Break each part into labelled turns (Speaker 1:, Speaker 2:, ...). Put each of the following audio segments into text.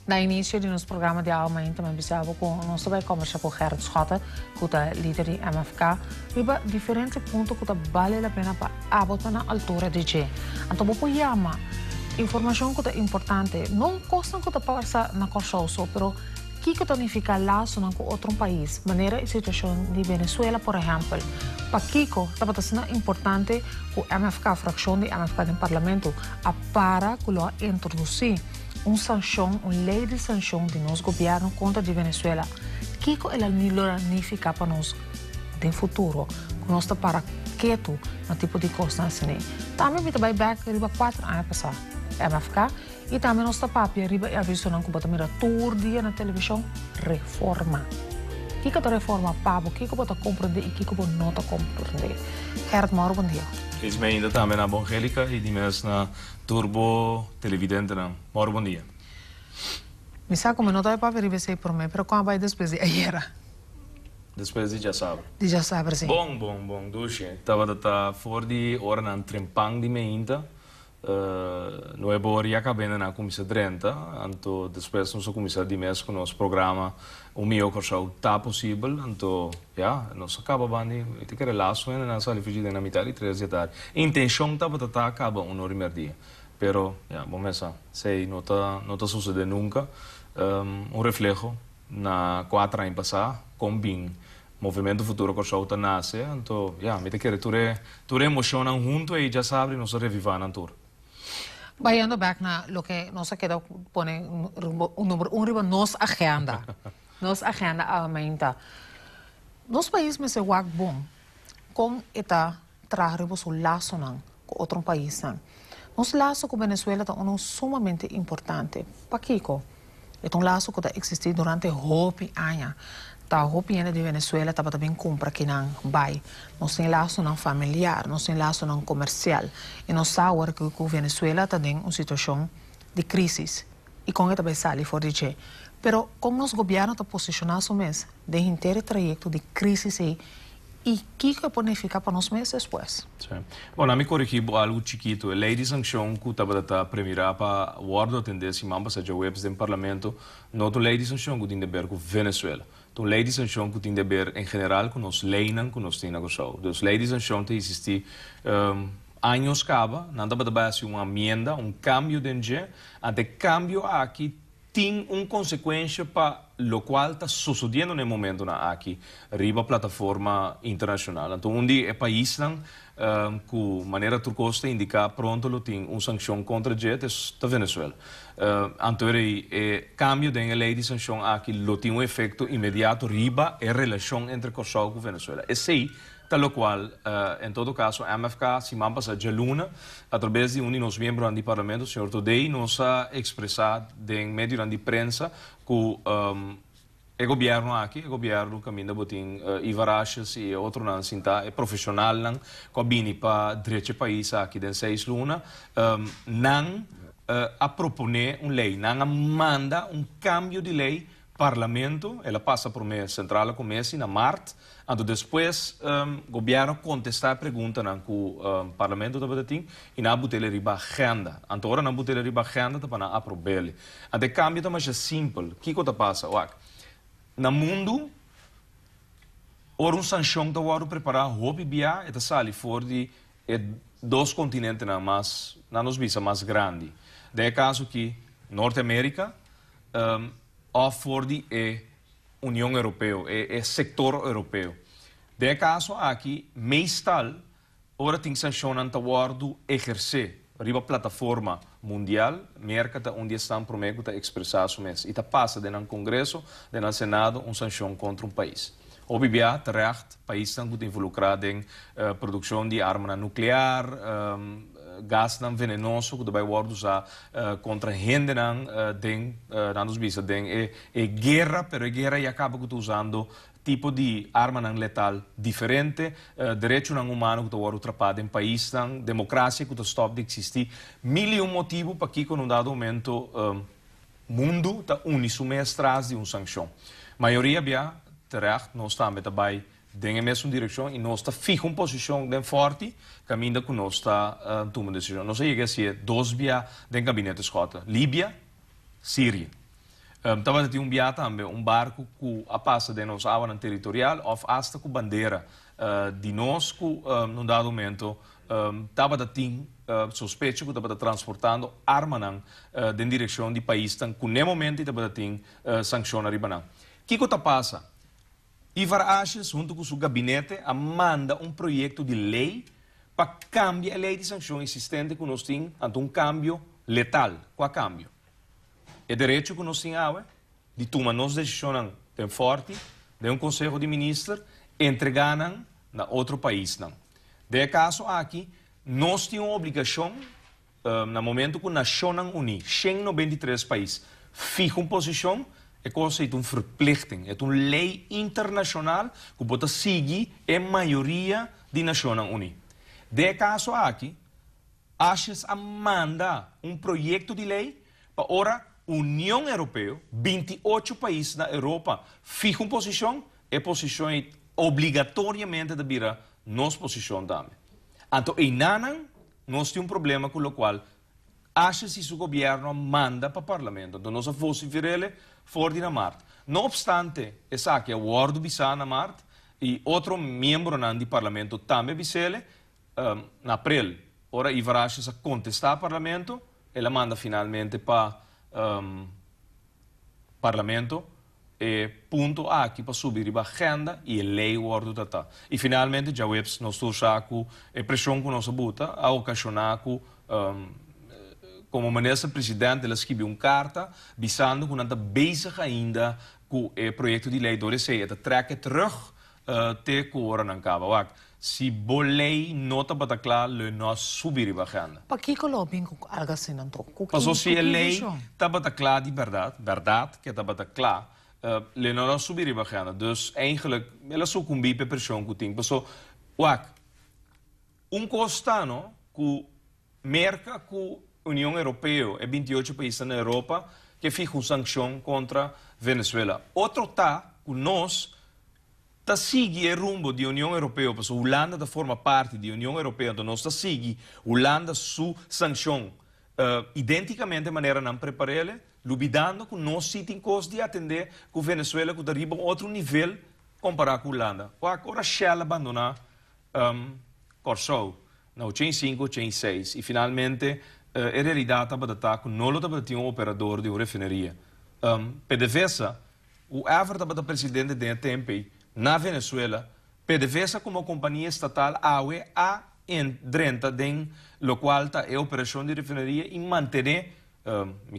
Speaker 1: Na início do nosso programa de aumento, também pensava com nós também conversar com Gerard Schotten, que é líder do MFK, riba diferentes pontos que vale a pena para abotar na altura de G. Então, vou chamar informação que é importante, não custa que passa na corso, pero que tonifica laço com outro país, maneira a situação de Venezuela, por exemplo. Para Kiko, está sendo importante que o MFK, a fração de MFK no parlamento, para que introduzir sanção, uma lei de sanção de nosso governo contra a Venezuela. Kiko ela nifica para nós no futuro, que nós está para quieto no tipo de coisa assim. Também vai back riba 4 anos passar MFK e também nós está papia riba e aviso não que bota mira tour dia na televisão reforma. Kiko tá reforma pabo, Kiko bota compreender e Kiko bota nota compreender. Gerard, Mauro, bom dia.
Speaker 2: Is mij ainda também na Bongélica e de mes na Turbo Televidente na Mauro, bom dia.
Speaker 1: Me sabe como não tá para ver se por mim, pero quando vai depois de ayer.
Speaker 2: Depois de já sabe.
Speaker 1: De já sabe sim.
Speaker 2: Bom, duche. Tava da for de hora na trempang de meinta. Não é boa já cabendo na comissão 30, então depois nós começamos de mês com o nosso programa o meu corso tá possível, então nós acaba bandi, tem que relação na sala de na metade de 3 da tarde. Intenção tá para acaba hora e meia dia, pero vamos ver, sei não tá suceder nunca, reflexo na 4 anos passar com bem movimento futuro corso tá nasce, então me tem que tu emocionam junto e já sabe nós revivar na tour.
Speaker 1: Vayando back na lo que nos queda pone número 1 riba nos agenda. Nos agenda aumenta. Nos país me se wak bom com eta trazer su laço nan com outro país nan. Nos laço com Venezuela tá sumamente importante. Pa Kiko, é laço que tá existido durante hopi anos. Tá hopi de Venezuela tá também compra que não vai. Nós tem laço não familiar, nós tem laço não comercial. E nós sabemos que o Venezuela tá em uma situação de crise. E com isso também sai fora de G. Pero como nosso governo está posicionado mesmo, de inteiro trajeto de crise e que pode ficar para nós meses depois.
Speaker 2: Bom, na me corrigir algo chiquito, a lei de sanção que estava a premirar para o ordem atender se mamba seja webs do parlamento, não a lei de sanção que tem a ver com Venezuela. Então, lei de sanção que tem a ver em geral com os leis que nós temos na Costa. Então, lei de sanção tem existir anos caba, não dá para ser uma emenda, cambio de engenho, até cambio aqui tem uma consequência para o qual está sucedendo no momento aqui, riba plataforma internacional. Então, onde é país que maneira turcosta indica pronto tem uma sanção contra jet é Venezuela. Então, o cambio da lei de sanção aqui tem um efeito imediato riba a relação entre Kosovo e Venezuela. E sei tal qual, em todo caso, a MFK, se mamba já luna, através de um de nossos membros do parlamento, o senhor Todei, nos ha expressado em meio de prensa que o governo aqui, o governo caminha botin Ivaraches e outro não sinta é profissional não, que para direito país aqui de 6 luna, não a proponer uma lei, não manda cambio de lei parlamento, ela passa por meio central começa na Marte, então depois o governo contesta a pergunta que o parlamento estava tendo e na botella riba agenda. Então agora na botella riba agenda está para aprovar. Então o cambio está mais simples. O que está passando? No mundo, ora sanção está preparada, hobby bia, está sali fora de 2 continentes na nos visa mais grande. É caso que Norte-América oferece a União Europeia, é sector europeu. De caso aqui, mais tal, ora tem sanção ante o exercer riba plataforma mundial, mercado onde estão prometo a expressar isso mesmo. E passa no Congresso, no Senado, uma sanção contra um país. Obviamente, terecht, país está involucrado em produção de arma nuclear, gás venenoso que vai usar contra gente nos bisa é guerra, pero a guerra e acaba usando tipo de arma letal diferente, direito humano que está atrapado em país, democracia que está stop de existir, mil motivos para que, com dado momento, mundo está uníssono atrás de uma sanção. A maioria, terecht, não está também em mesma direção e nós está fixa uma posição bem forte, caminha que nós está tomando decisão. Nós chega a ser 2 via do gabinete escota, Líbia, Síria. Tava de biata também barco que passa de nossa água territorial ou hasta com bandeira de nós que num dado momento tava de ter suspeito que estava transportando arma em direção de país que no momento estava de ter sanção arriba. O que passa? Ivar Ashes, junto com o seu gabinete, manda um projeto de lei para cambiar a lei de sanção existente que nós temos, um câmbio letal. Qual câmbio? É direito que nós temos de tomar nossas decisões bem forte, de um conselho de ministros, entregar na outro país. De caso aqui, nós temos uma obrigação, no momento que a Nações Unidas, 193 países, fica uma posição, é uma verplichting, é uma lei internacional que pode seguir a maioria das Nações Unidas. De caso aqui, Ashes manda um projeto de lei para a União Europeia, 28 países na Europa, ficam posição, e posição é obrigatoriamente de virar nossa posição também. Então, em Nanan, nós temos um problema com o qual Ashes e seu governo manda para o parlamento. Então, nós vociferamos fora de Marte. Não obstante, essa aqui é o World Bisa na Marte, e outro membro do parlamento também bisele, em abril, ora Ivar Ashes a contestar ao parlamento, ela manda finalmente para o parlamento, e ponto aqui para subir a agenda e a lei World Data. E finalmente, já nós estamos com a pressão que nós bota a ocasionar que como ministro presidente, ela escreveu uma carta dizendo que não está bezig ainda com o projeto de lei. Door zei het trekken terug te koren aan Kabawak. Se a lei não está clara, le nós subir a agenda.
Speaker 1: Para que colocam algo assim não troco?
Speaker 2: Mas se a lei está clara de verdade que está clara, le nós subir a agenda. Dus eigenlijk, ela só cumpre a pressão que tem. Então, costano que merca que União Europeia e 28 países na Europa que ficam sanção contra Venezuela. Outro que nós seguimos o rumbo da União Europeia, porque a Holanda forma parte da União Europeia, então nós seguimos a Holanda sua sanção identicamente de maneira não preparada, duvidando que nós temos coisas de atender que Venezuela que arriba a outro nível comparado com a Holanda. Agora Shell abandonar Corsou, na 85, 86, e finalmente em realidade, estava não tinha um operador de uma refinaria. PDVSA, o Ever estava presidente de tempo na Venezuela, PDVSA como companhia estatal a entrada em lo qual está a operação de refinaria e manter,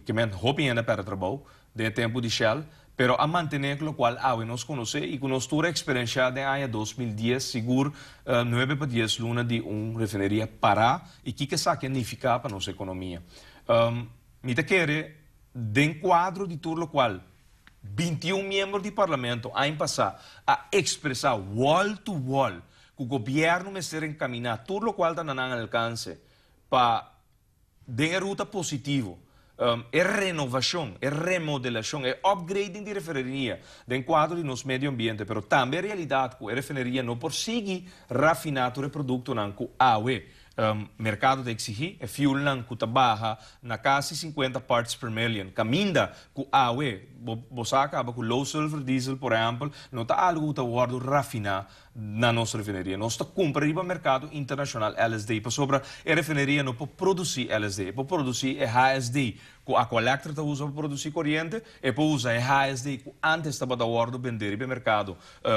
Speaker 2: que me hobby ainda para trabalho, de tempo de Shell, pero a mantener lo qual nós conhecemos e que nós tivemos experiência de ano 2010, seguro 9 para 10 lunas de uma refinaria parar e que isso significa para a nossa economia. Me quer de quadro de tudo o qual 21 membros do parlamento han passado a expressar wall to wall que o governo me ser encaminhar tudo o qual está no alcance para dar ruta positivo. É renovação, é remodelação, é upgrading de refinaria dentro do quadro do nosso meio ambiente, mas também a realidade que a refinaria não consegue rafinar o produto com água. Mercado de exigir é fuel que está barra na quase 50 parts per million. Caminda com água, você acaba com low sulfur diesel, por exemplo, não está algo que está rafinar na nossa refinaria. Nós está comprando no mercado internacional LSD. Para sobre a refinaria não pode produzir LSD, pode produzir HSD. A collector está usando para produzir corrente e pode usar HSD que antes estava da ordem de vender no mercado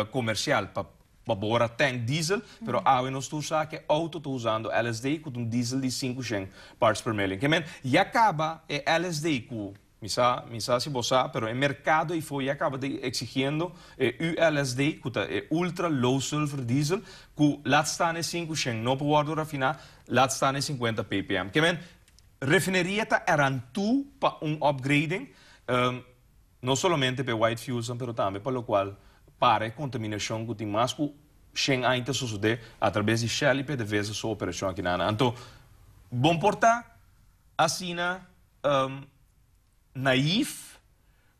Speaker 2: comercial para tank diesel, pero agora nós estamos usando que auto está usando LSD com diesel de 500 parts per million. Que e acaba LSD com misa se você, pero o mercado e foi acaba de exigindo ULSD que é ultra low sulfur diesel que lá está em 500, não pode rafinar, lá está em 50 ppm. Que refinaria está erantu para upgrading, não somente para white fuels, mas também para o qual para a contaminação que tem mais que 100 anos suceder através de Shell e PDVSA sua operação aqui na Então, bom portar assim naif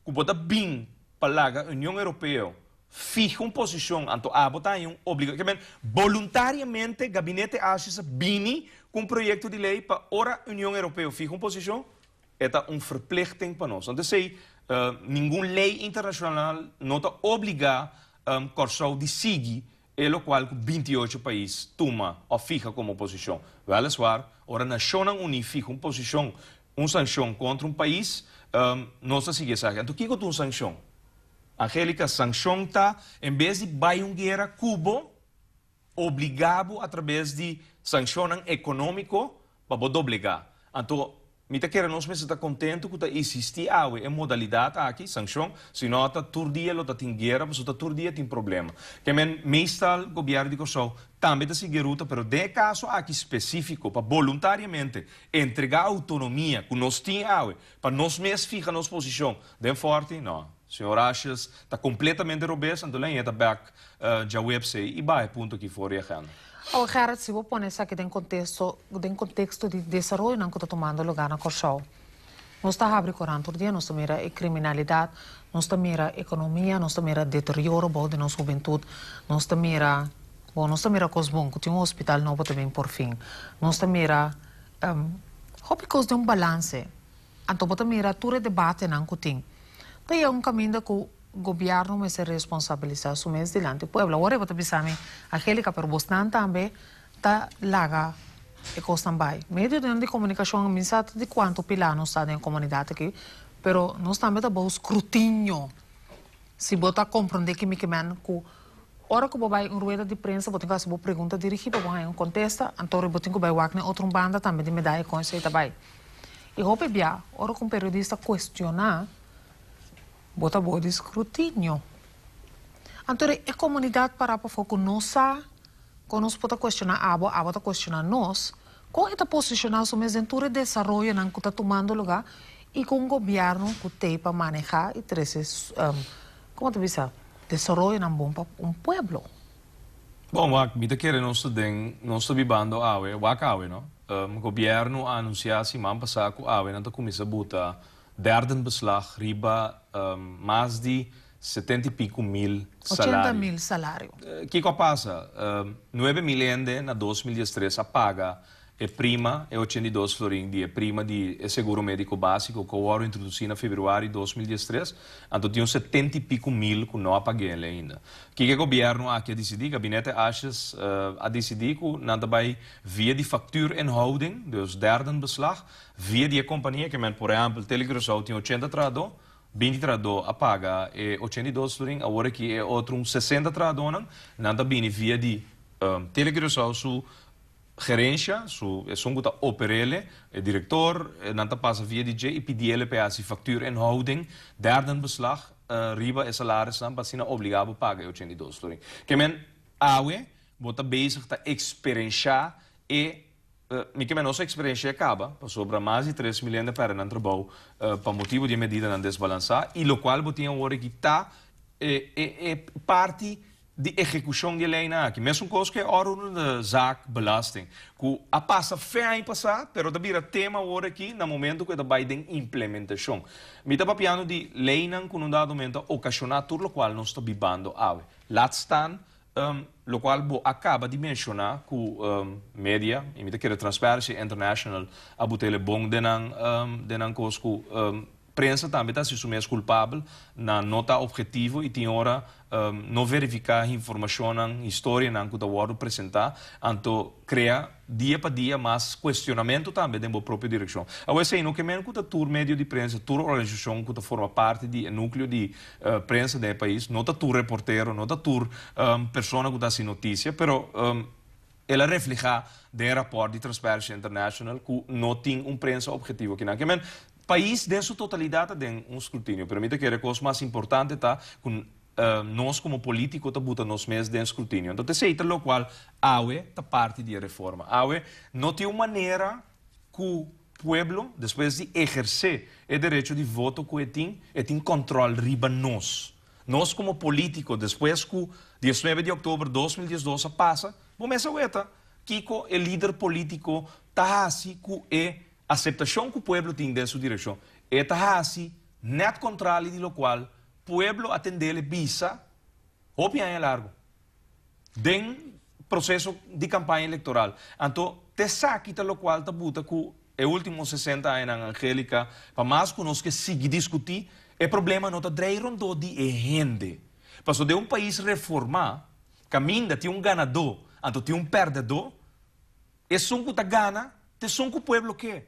Speaker 2: que pode bem para a União Europeia fica uma posição então a botar um obrigação voluntariamente o gabinete Ashes bini com um projeto de lei para a União Europeia fica uma posição é um verplichting para nós. Então, sei nenhuma lei internacional não está obriga Corsau de seguir o qual 28 países toma ou fica como posição. Weliswaar, ora a Nações Unidas fica uma posição, uma sanção contra um país, não se sigue essa. Então, o que é uma sanção? Angélica, sanção está, em vez de vai uma guerra Cuba, obrigado através de sanção econômico para obrigar. Então, me tá querendo nós está contente que existe a modalidade aqui sanção, se não está todo dia lo tem guerra, mas está todo dia tem problema. Que meestal o governo de Kosovo também está seguindo ruta, mas de caso aqui específico para voluntariamente entregar autonomia que nós temos para nós mesmos ficar nossa posição, de forte não. Senhor Achas está completamente robusto, então ele está back já website e vai ponto que for reagando.
Speaker 1: Oh, Gerard, se você põe isso aqui em contexto de desenvolvimento que está tomando lugar na Kosovo, nós estamos abrindo por dia, nós estamos mirando a criminalidade, nós estamos mirando a economia, nós estamos mirando o deterioro de nossa juventude, nós estamos mirando coisas boas, que tem um hospital novo também por fim, nós estamos mirando de um balance, então você mira todo o debate que tem. Então é um caminho que o governo vai se responsabilizar su mes delante do povo. Agora você pensa Angélica, pero bastante também está larga e costa também. Meio de comunicação, mensagem de quanto pilar não está na comunidade aqui, pero nós também está bom escrutínio. Se você compreender que me hora que você vai em rueda de prensa, você tem que fazer uma pergunta dirigida para você contesta, então você tem que vai na outra banda também de medalha com isso também. E roupa bia, hora que um periodista questionar bota boa de escrutínio. Então, a comunidade para focar nossa, quando nós podemos questionar a bota questionar nós, como está posicionado o mesmo em desenvolvimento que está tomando lugar e com o governo que tem para manejar e trazer, como te diz, desenvolvimento bom para um povo.
Speaker 2: Bom, me quer nós estamos vivendo não? O governo anunciou semana passada que não está começando a botar derde beslag riba mais de 70 e pico mil salários.
Speaker 1: 80 mil salários.
Speaker 2: O que passa? 9 mil ende na 2013 a paga e prima e 82 florin de prima de seguro médico básico que o introduzido em fevereiro de 2013. Então tinha 70 e pico mil que não paguei ainda. O que o governo aqui decidiu? O gabinete Achas a decidir que não vai via de factuurinhouding, dus derde beslag, via de companhia que, por exemplo, Telegrosau tinha 80 trado, 20 trado a paga e 82 florin, agora que é outro 60 trado, não vai via de Telegrosau su gerência, é só que operele, o diretor, não passa via DJ e pedir para a factuurinhouding, derde beslag, riba e salário, para ser obrigado a pagar 82 florin. Que você bezig a experienciar e nossa experiência acaba, sobre mais de 3 milhões de pessoas no trabalho, para motivo de medida não desbalançar, e o qual você tem agora que está parte de execução de lei aqui. Mesmo coisa que é órgão de zaak belasting. Que a passa fé em passar, mas também tema agora aqui, no momento que vai de implementação. Me está papiando de lei que não dá momento ocasionar tudo o qual nós está vivendo hoje. Lá está, o qual acaba de mencionar que média, e me quer Transparency International, a botele bom de coisa que prensa também está se assumir culpável na nota objetivo e tem hora não verificar a informação, a história que está sendo apresentada, então cria dia para dia mais questionamento também da própria direção. Agora, sei não que mesmo que o meio de prensa, toda organização que forma parte do núcleo de prensa do país, não está tu reportero, não está tu pessoa que dá sem notícia, mas ela refleja de rapport de Transparency International que não tem prensa objetivo aqui. País de sua totalidade tem escrutínio. Permita que a coisa mais importante está que nós como políticos estamos nos meses de escrutínio. Então, sei o qual está parte da reforma. Não tem uma maneira que o povo, depois de exercer o direito de voto que tem controle riba nós. Nós como políticos, depois que o 19 de outubro de 2012 passa, vamos ver que o líder político está assim que a aceitação que o povo tem de sua direção é assim, net controle de lo qual o povo atende visa, opinião é largo, den processo de campanha eleitoral. Então, te saque de lo qual está buta que os últimos 60 anos, Angélica, para mais que nós que seguir discutir, O problema não está dreirando de gente. Passou de país reformar, caminha tem ganador, então tem perdedor, e sunco tá gana, te sunco o povo que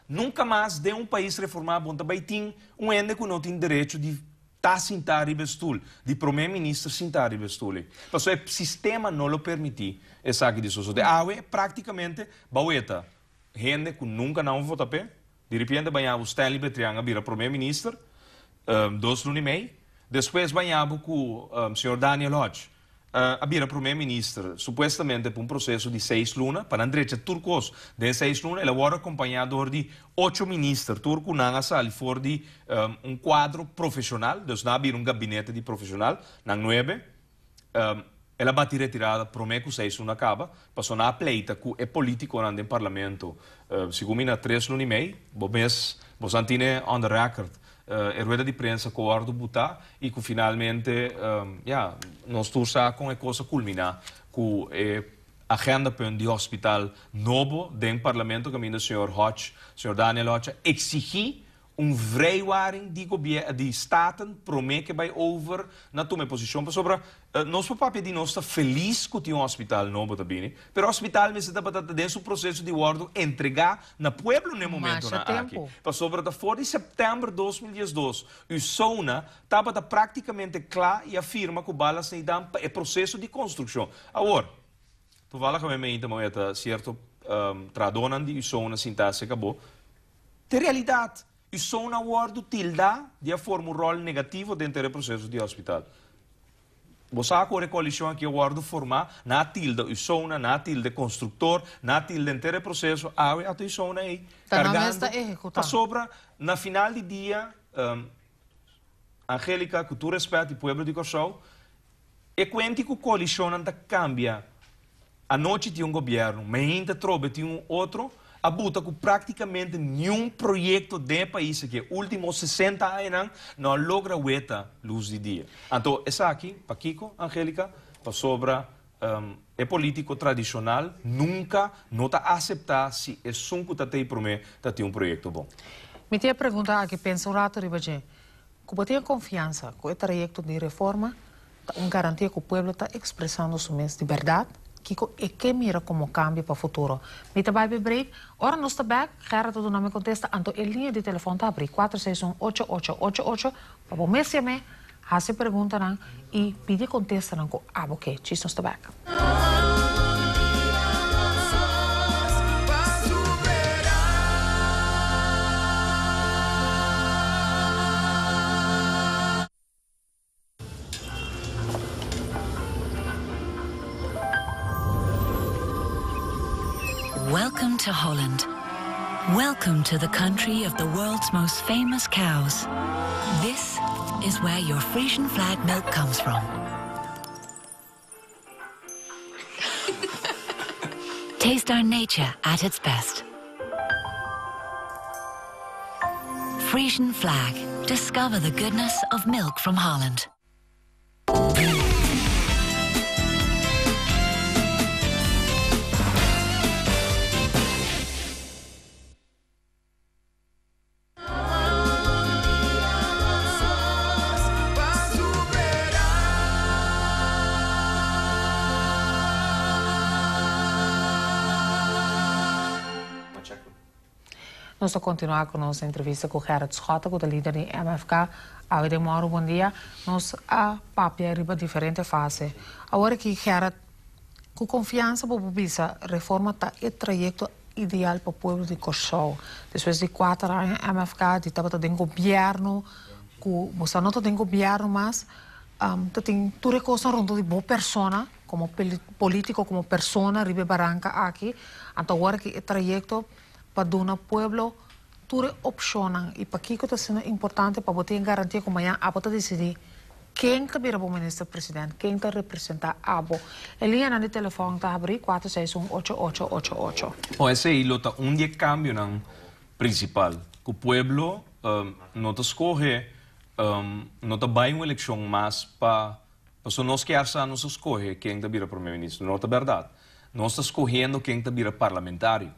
Speaker 2: nunca mais de país reformar, bom, também tem ende que não tem direito de sentar e vestir, de primeiro-ministro sentar e vestir. Mas o sistema não lo permite, essa aqui de isso. De água, praticamente, baueta, gente que nunca não vota pé, de repente, banhava o Stanley Betrianga, vira primeiro-ministro, 2 anos e meio, depois banhava com o senhor Daniel Hodge, vira primeiro-ministro, supostamente por processo de 6 lunas, para André turcos de 6 lunas, ele agora acompanhado de 8 ministros turcos, não sali for de quadro profissional, então não havia gabinete de profissional, não 9, ela vai retirada, promete que 6 lunas acaba, passou na pleita que é político no parlamento, segundo 3 lunas e meio, vos antine on the record, rueda de prensa com o Ordo Butá e que finalmente nós estamos com a coisa culminar com a agenda de hospital novo dentro do parlamento que o senhor Hodge, o senhor Daniel Hodge, exigir vrijwaring de staten promete que vai over na tua posição sobre nós papel de nós está feliz que tem hospital novo também, mas o hospital mas está dentro do processo de ordo entregar na pueblo no momento na aqui. Para sobre da 4 de setembro de 2012, o zona estava praticamente claro e afirma que o balas se dá é processo de construção. Agora, tu fala que me então é certo tradonan de zona sintaxe acabou. De realidade e só na word tilda de forma um rol negativo dentro do processo de hospital. Você a coalição aqui o word formar na tilda e só na tilda construtor, na tilda dentro do processo, a tu só aí carregando. Para sobra na final de dia, Angélica, que tu respeita o povo de Corsão, é quente que a coalição não cambia. A noite tinha governo, mas ainda trobe tinha outro. A buta que praticamente nenhum projeto de país que últimos 60 anos não logra ver luz de dia. Então, essa aqui, para Kiko, Angélica, para sobra é político tradicional, nunca não está aceitar se é só que tem para ter projeto bom.
Speaker 1: Me tinha perguntar aqui, pensa um rato, Ribaje, que tem confiança que o projeto de reforma garantia que o povo está expressando sua de verdade, que mira como cambio para o futuro. Me vai break, ora nós está back, Gerard do nome contesta, então a linha de telefone está abrir 461-8888, para o mês me, se pergunta e pede contesta com ok, nós está back.
Speaker 3: Welcome to Holland. Welcome to the country of the world's most famous cows. This is where your Frisian flag milk comes from. Taste our nature at its best. Frisian flag. Discover the goodness of milk from Holland.
Speaker 1: Nós vamos continuar com a nossa entrevista com o Gerard Schotten, que é o líder do MFK. Ao demora bom dia, nós a papia arriba diferente fase. Agora que Gerard, com confiança para a reforma está o trajeto ideal para o povo de Corsão. Depois de 4 anos, MFK de estava dentro do governo, você não está dentro do governo, mas tem tudo coisa rundo de boa pessoa, como político, como pessoa, arriba Barranca aqui. Então agora que o trajeto para o povo tudo opcionam e para que está sendo importante para você garantir que amanhã a você decidir quem está vir o ministro-presidente, quem está representar a abo. A linha no telefone está abrindo 461-8888.
Speaker 2: Esse aí é dia cambio principal. Que o povo não está escolhe, não está bem uma eleição mais para nós que nós escolhe quem está vir o primeiro-ministro. Não é verdade. Nós estamos escolhendo quem está vir parlamentário.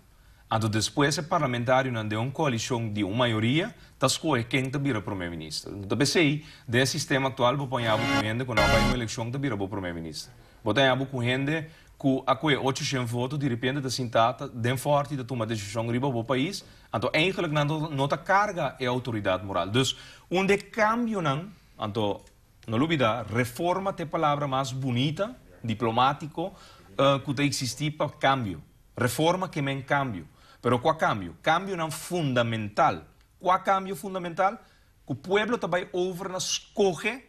Speaker 2: Então, depois, o parlamentário não deu uma coalição de uma maioria, está escolhendo quem está vira primeiro-ministro. Então, pensei, desse sistema atual, vou apanhar com gente, quando vai uma eleição, está vira primeiro-ministro. Vou apanhar com gente, que a 800 votos, de repente, está sentada, den forte, de tomar decisão riba do país. Então, eigenlijk, não está carga a autoridade moral. Dus, onde cambio, então, não olvidar, reforma é a palavra mais bonita, diplomático, que existe para cambio. Reforma que é cambio. Pero qual cambio? Cambio não fundamental. Qual cambio fundamental? Que o povo também escolhe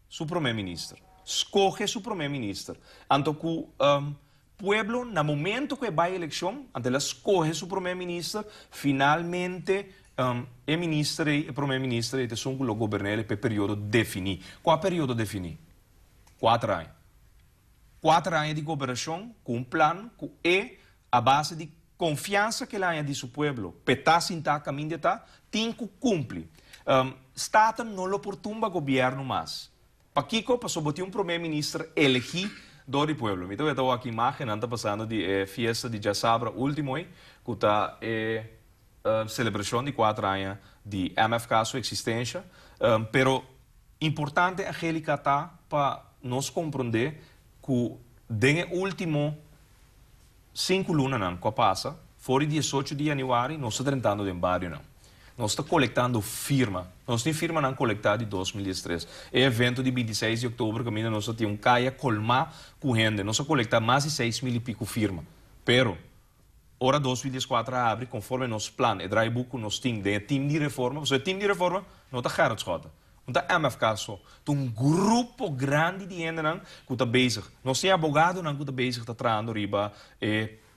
Speaker 2: seu primeiro-ministro. Escolhe seu primeiro-ministro. Então, que o povo, no momento que vai à eleição, ele escolhe seu primeiro-ministro, finalmente, o primeiro-ministro, e são o governo para o período definido. Qual período definido? 4 anos. 4 anos de governação, com um plano que é a base de confiança que ela de seu povo, petar sinta caminho de tá, tem que cumprir. Estado não lhe perturba o governo mais. Para Kiko, passou a ter primeiro-ministro elegido do povo. Então, eu estou aqui imagem, está passando de festa de Jassabra, último, que está celebração de 4 anos de MFK, sua existência. Pero, importante, Angélica, está para nós compreender que, desde o último 5 lunas que passa, fora 18 de janeiro, nós estamos tentando de barrio. Nós estamos coletando firma. Nós temos firma não coletada de 2013. É evento de 26 de outubro, que nós temos um caia colmar com gente. Nós estamos coletando mais de 6.000 e pico firma. Pero, hora 2014 abre, conforme nosso plano, e draaiboek nós temos de time de reforma. O time de reforma não está gerado schoten. Não está MFK só. Tem grupo grande de gente que está bezig. Nós temos advogado que está bezig, está trazendo riba,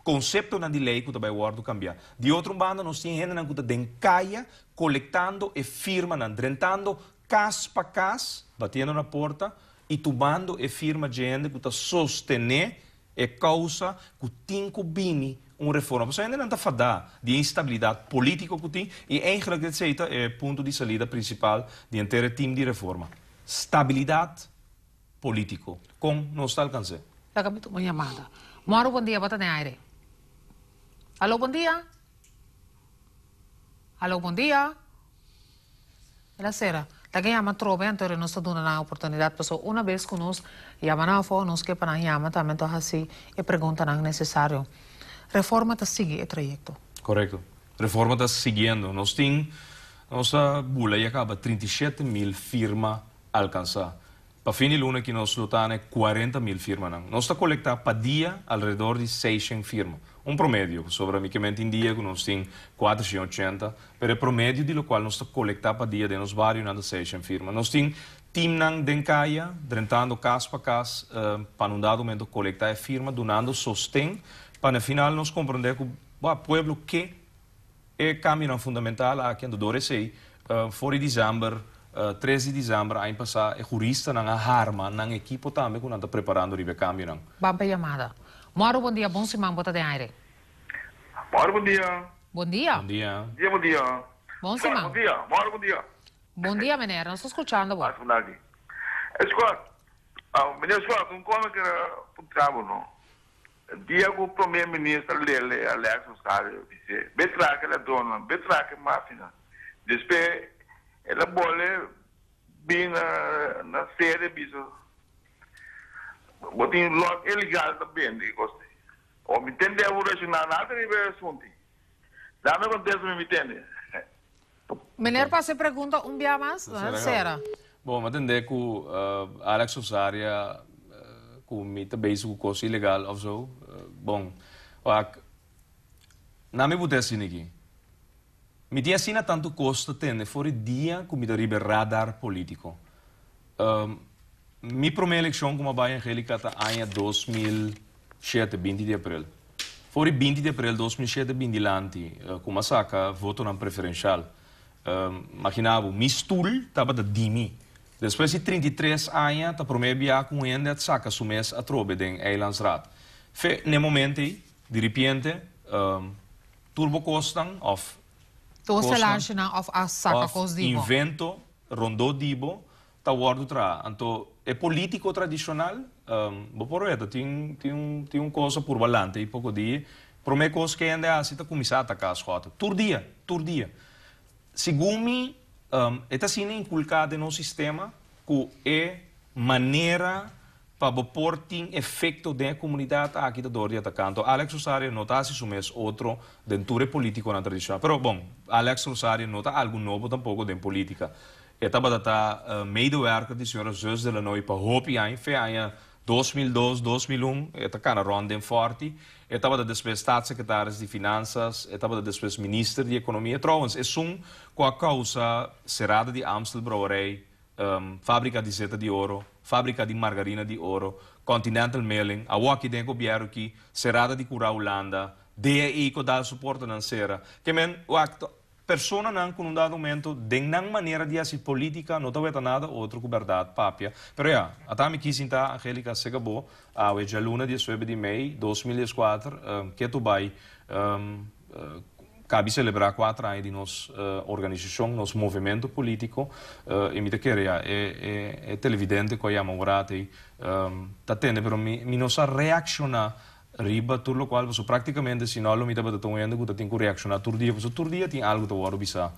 Speaker 2: conceito de lei que vai cambiar. De outro banda, nós temos gente que está dencaia, coletando e firma, drentando casa para casa, batendo na porta, e tomando e firma de gente que está sustentando a causa que tem que vir uma reforma. Você ainda não está falando de instabilidade política que tem, e eigenlijk esse é o ponto de saída principal de inteiro time de reforma. Estabilidade política. Como não está alcançando?
Speaker 1: Acabei de uma chamada. Moro, bom dia, bota na aire. Alô, bom dia. Alô, bom dia. Ela será. Lagi chama trove, então nós estamos dando a oportunidade para uma vez que nós chamamos a nós que para chama também então assim e pergunta não necessário. Reforma está seguindo o trajeto.
Speaker 2: Correto. Reforma está seguindo. Nós temos nossa bula e acaba 37.000 firmas alcançar. Para fim de luna que nós lutamos é 40.000 firmas. Nós estamos coletando para dia ao redor de 600 firmas. Promédio, sobramente em dia, que nós temos 480, mas o promédio de qual nós estamos coletando para dia de nos vários de 600 firmas. Nós temos time de caia, drentando casa para casa, para um dado momento coletar a firma, donando sostém, para no final nós compreender que o povo que é caminho fundamental aqui no Doresei, fora de dezembro, 13 de dezembro, ano passado, é jurista na arma, na equipe também, que nós estamos preparando o caminho.
Speaker 1: Vamos chamada. Moro, bom dia, bom semana, bota de aire.
Speaker 4: Moro, bom dia.
Speaker 1: Bom dia.
Speaker 2: Bom dia.
Speaker 4: Bom dia.
Speaker 1: Bom semana.
Speaker 4: Bom dia. Moro, bom dia.
Speaker 1: Bom dia, menino. Nós estamos escutando.
Speaker 4: Mas, aqui. Escuta, menino, escuta, como que era o trabalho, não? Dia que o primeiro-ministro Lele, Alex Osário, disse, betraque ela dona, betraque máfina. Depois, ela bole bem na série, bicho. Botin lot ilegal também, gosto. Ou me entende a original nada nem ver assunto. Dá-me acontece me entende.
Speaker 1: Menino, para pergunta dia mais, será?
Speaker 2: Bom, mas entender que Alex Osária com me também com coisa ilegal ou so. Bom, não me bote assim aqui. Me tinha assim tanto custo tende fora dia que me daria radar político. Minha primeira eleição como a Angélica está em 2007, 20 de abril. Foi 20 de abril de 2007, 20 lanti, como a saca, voto na preferencial. Imaginava, meu stool estava da Dimi. Depois de 33 anos, a primeira viagem com ele, saca o mês a trobe em Eilandsraad. No momento, de repente, turbo costan of...
Speaker 1: Você lança of a saca cos dibo.
Speaker 2: Invento, rondou dibo, está guardo tra. Então, é político tradicional, por tem coisa por balante, pouco dia, Promete coisa que ainda assim está começando a atacar as rotas. Todo dia. Segundo mim, está sendo inculcado no sistema que é maneira para pôr efeito da comunidade aqui da Doria atacando. Alex Rosario não está assumendo outro dentro político na tradição. Mas, bom, Alex Rosario não está algo novo tampouco dentro política. Estava a medewerker de senhora Zeus de Lanoi para hopi em 2002, 2001, está na ronda forte. Estava depois staatssecretário de Finanças, estava depois ministro de Economia. Trouwens, com a causa cerrada de Amstel Brouwerij, fábrica de seta de ouro, fábrica de margarina de ouro, Continental Mailing, a Waki den governo aqui, cerrada de Cura Holanda, DEI que dá suporte financeiro. Que persona não com um dado momento de não maneira de fazer política não está nada outro que verdade papia. Pero até me quis entrar Angélica Segabo a hoje luna de 9 de maio 2004 que tu vai cabe celebrar 4 anos de nossa organização, nosso movimento político e me queria é televidente que eu amo agora tá tendo pero me nossa reaccionar riba tudo o qual você praticamente se não me estava tendo que tem que reaccionar todo dia tem algo que eu bisa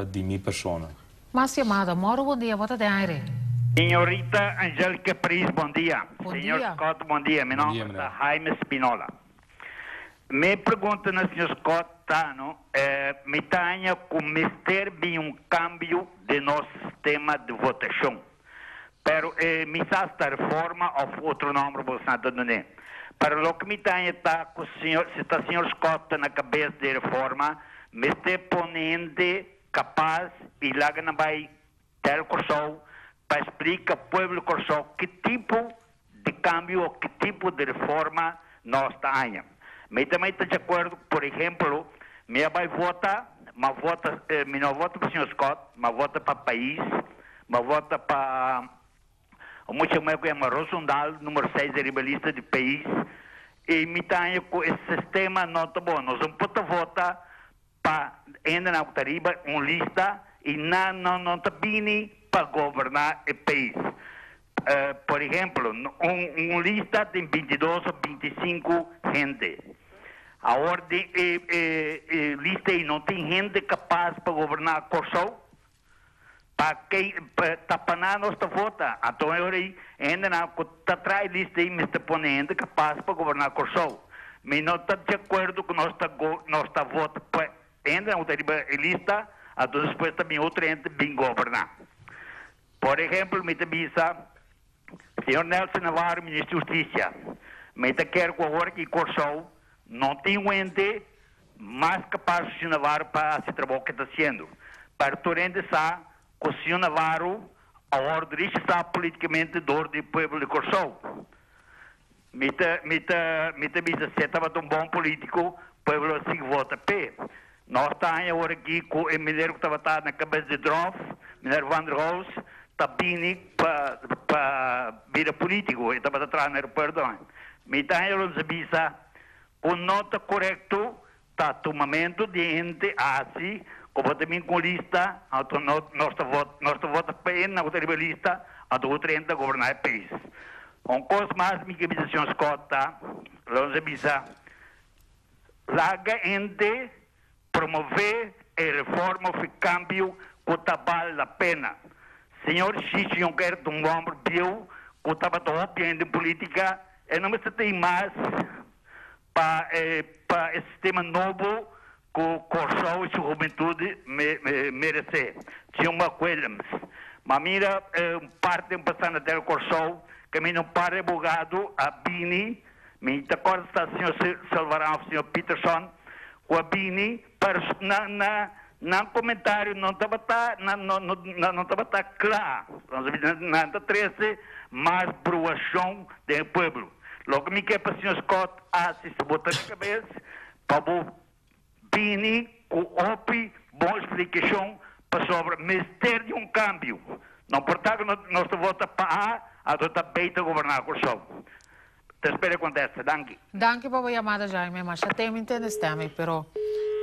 Speaker 2: de minha persona.
Speaker 1: Mas chamada, moro bom dia, bota de aire.
Speaker 5: Senhorita Angélica Pris, bom dia.
Speaker 1: Bom
Speaker 5: Senhor
Speaker 1: dia.
Speaker 5: Scott, bom dia. Meu nome é Jaime Spinola. Me pergunta no Sr. Scott, me tenha como ter bem cambio de nosso sistema de votação. Pero me esta reforma ou outro nome Bolsonaro não é. Para o que me tenha está com o senhor, se está o Sr. Scott na cabeça de reforma, me está ponendo capaz e lá não vai ter o curso para explicar ao povo curso que tipo de cambio ou que tipo de reforma nós temos. Mas também estou de acordo, por exemplo, me vai votar, me não vota para o Sr. Scott, mas vota para o país, mas vota para o muito mais que é Rosundal, número 6 da rebelista do país, e me tenho com esse sistema não está bom. Nós vamos votar para ainda na Utariba lista e não está bem para governar o país. Por exemplo, lista tem 22 ou 25 gente. A ordem lista aí não tem gente capaz para governar a Corsol. Para quem está panando esta vota, então eu ainda não está atrás lista aí, me está ponendo capaz para governar a Corsol. Mas não está de acordo com nossa vota, ainda não está lista, então depois também outra gente bem governar. Por exemplo, me avisa, senhor Nelson Navarro, ministro da Justiça, me quer que agora que Corsol não tem gente mais capaz de Navarro para esse trabalho que está sendo. Para o rende sabe que o senhor Navarro, a ordem está politicamente do povo de Corsol. Me avisa, se estava um bom político, o povo assim vota P. Nós estamos agora aqui com o mineiro que estava na cabeça de Drof, mineiro Van der Roos, está vindo para vir político, ele estava atrás no aeroporto. Me avisa, o nota correto, está tomamento de gente assim, como também com lista, nossa vota para ele, na outra lista, a do outro gente a governar o país. Coisa mais, minha visão escota, nos avisa, larga gente promover a reforma ou câmbio que vale a pena. Senhor Xixi Juncker, um homem viu que estava tão bem de política, e não se tem mais para esse sistema novo que o Corsol e sua juventude merecem. Tinha uma coisa, mas mira, parte passando até o Corsol, que me não para advogado, a Bini, me acorda está o senhor Salvarão, o senhor Peterson, com a Bini, na comentário não estava claro, não está 13, mais proação do povo. Logo me quer para o senhor Scott, se botar na cabeça, para o Bini, com OPI, boa explicação para sobre o mistério de câmbio. Não importa que nós votamos para a outra beita governar a Corsol. Te espero que aconteça. Danke.
Speaker 1: Danke por a chamada, Jaime, mas já tem entende tema, pero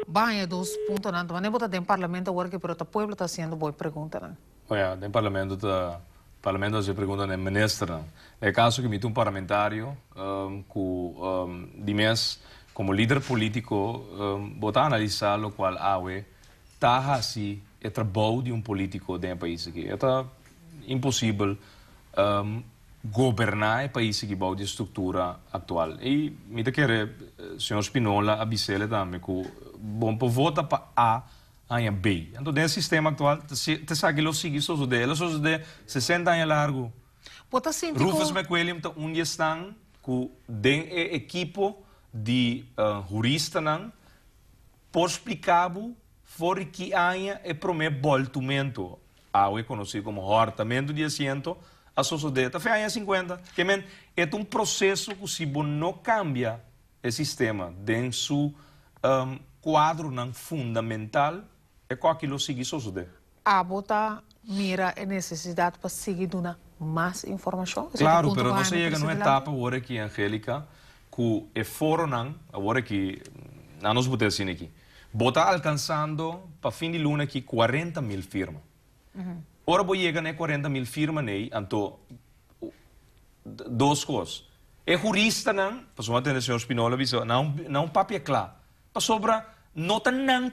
Speaker 1: banha dos pontos não, mas nem botar dentro do parlamento agora que pero o povo está sendo boa pergunta, não.
Speaker 2: Olha, dentro do parlamento se pergunta no ministro. É caso que me um parlamentário de mês como líder político, botar analisar lo qual awe tá assim é trabalho de político de país aqui. É impossível governar o país que bauta de estrutura atual. E me quer senhor Spinola avisar também que bom para votar para A a B. Então, nesse sistema atual, te sabe que lo sigue só de 60 anos largo. Rufus McQuilliam está gestão que den equipo de jurista não por explicar for que há é prometer voltamento ao conhecido como hortamento de assento a sociedade até anos 50 que é processo que se não cambia o sistema dentro seu quadro não fundamental é com aquilo que sigue sociedade.
Speaker 1: A bota mira a necessidade para seguir dando mais informação?
Speaker 2: Claro, mas não se chega numa etapa agora que Angélica que é foro não agora que não nos botamos assim aqui bota alcançando para fim de luna aqui 40.000 firmas. Ora vou chegar a 40.000 firmas aí, então duas coisas. É jurista não, para sua atenção, senhor Spinola, não papel claro. Para sobra não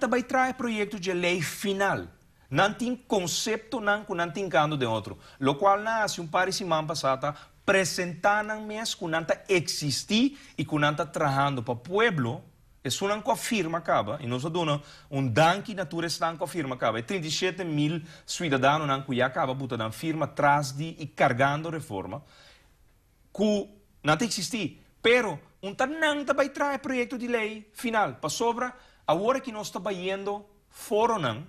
Speaker 2: vai trazer projeto de lei final. Não tem conceito não que não tem canto de outro. Lo qual nasce par de semana passada apresentando mesmo que não existir e que não trabalhando para o povo. Isso não confirma acaba, e nós damos danke natureza não confirma acaba. 37.000 cidadãos não que acaba botando firma atrás de e carregando reforma que não existe. Pero não vai trazer projeto de lei final para sobra agora que nós estamos indo fora não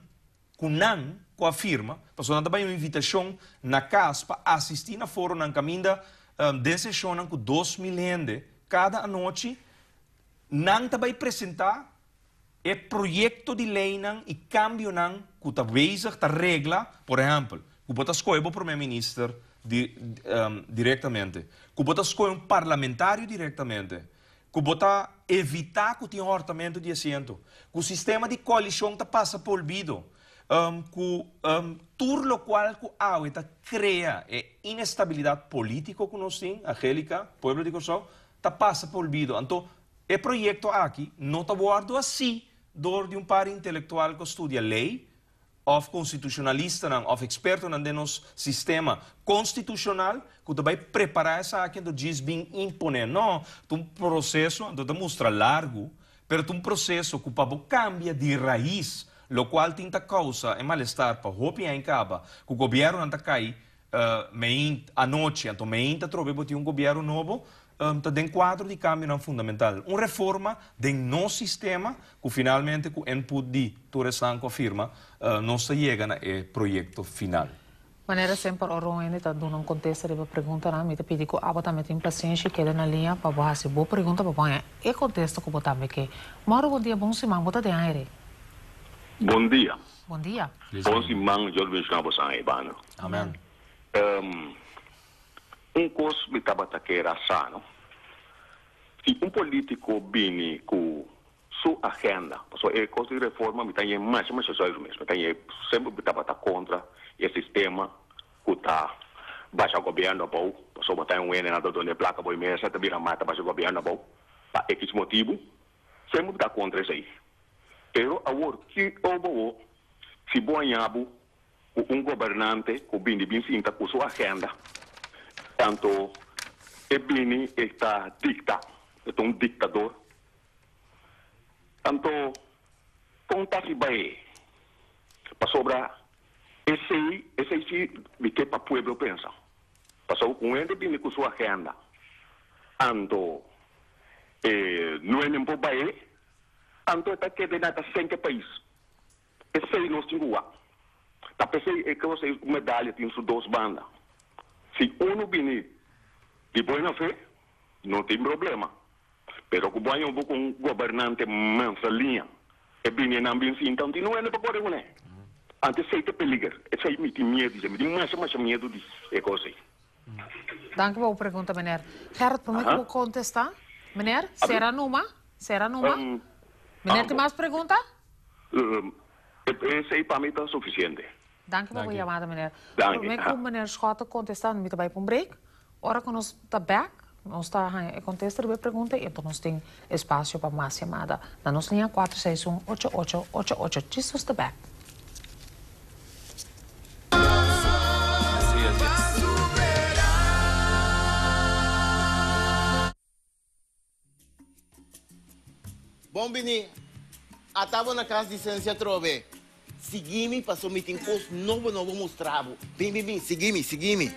Speaker 2: com a firma, para sobra também uma invitação na casa para assistir na fora não caminha decisão com 2.000 gente cada noite. Não vai apresentar o projeto de lei e cambio não que talvez a regra, por exemplo, que você escolhe o primeiro-ministro diretamente, que você escolhe parlamentário diretamente, que você evitar que tenha orçamento de assento, que o sistema de coalição passa por olvido, que tudo o qual que há cria inestabilidade política que nós temos, Angélica, povo de Kosovo, passa por olvido. Então, o projeto aqui não está guardado assim, de par intelectual que estuda lei, ou constitucionalista, ou experto no nosso sistema constitucional, que vai preparar essa aqui do diz bem imponer. Não, é um processo, não mostra largo, mas é um processo que cambia de raiz, o qual tem causa e mal-estar para o em caba, que o governo não cai à noite, então ainda trove um governo novo, tem quadro de cambio não fundamental. Uma reforma do nosso sistema, que finalmente, com o input de Torresan confirma, não se chega no projeto final.
Speaker 1: Maneira sempre, o Roen está dando contexto de pergunta, me pedi que a botar tem paciência que na linha para fazer boa pergunta para pôr e contexto que botar que. Mauro, bom dia, bom semana, botar de aire.
Speaker 6: Bom dia.
Speaker 1: Bom dia.
Speaker 6: Bom semana, eu venho para você, Ibano.
Speaker 2: Amém.
Speaker 6: Coisa me estava sano. Se político vem com sua agenda, porque a coisa de reforma me tem mais só isso mesmo, sempre estava contra o sistema que está baixo governo bom, só botar ene na dona placa boi mesa, também a mata baixo governo bom, para X motivo, sempre está contra isso aí. Pero agora que houve se boiabo governante que vem de 25 com sua agenda, tanto Bini está é um ditador. Tanto, conta se vai para sobrar esse de que para o povo pensa. Passou com ele Bini com sua agenda. Tanto, não é nem para o país, tanto está que de nada sem que país. Esse aí não se engua. Tá pensei que você medalha tem suas duas bandas. Se um Bini de boa fé, não tem problema. Pero que banho com um governante mansa linha, é bem na ambiência, então não é para correr, né? Antes sei que peligro, esse aí me tem medo, me tem mais medo de coisa.
Speaker 1: Dank pela pergunta, meneer. Gerrit, para mim contestar? Meneer, será numa? Meneer, tem mais pergunta?
Speaker 6: Esse aí para mim está suficiente.
Speaker 1: Dank pela chamada, meneer. Para mim, o meneer Schott contestar, me vai para break. Ora que nós está back, nós está contesta a pergunta e então nós tem espaço para mais chamada. Na nossa linha 461-8888. Jesus the back.
Speaker 7: Bom, Bini, estava na casa de ciência trove. Segui-me, passou me tem coisa novo mostrava. Bem, segui-me.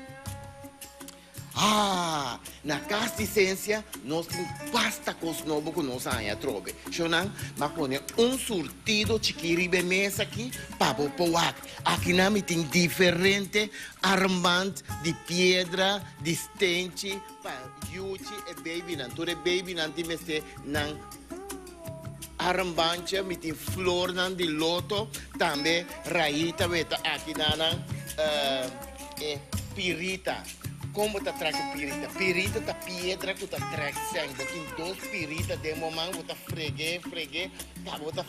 Speaker 7: Ah, na casa de ciência, nós temos basta coisa nova que nós ainda trove. Xonan, mas põe surtido chiquiribe mesa aqui, para bopoak. Aqui na me tem diferente armband de pedra, de stente, para yuchi e baby nan. Tore baby nan ti meste nan armbandje met een flor de loto, também raíta veta aqui na pirita. Como tá trago pirita? Pirita tá pedra que tá trago sangue. Tem dois pirita de momento tá fregue, tá bota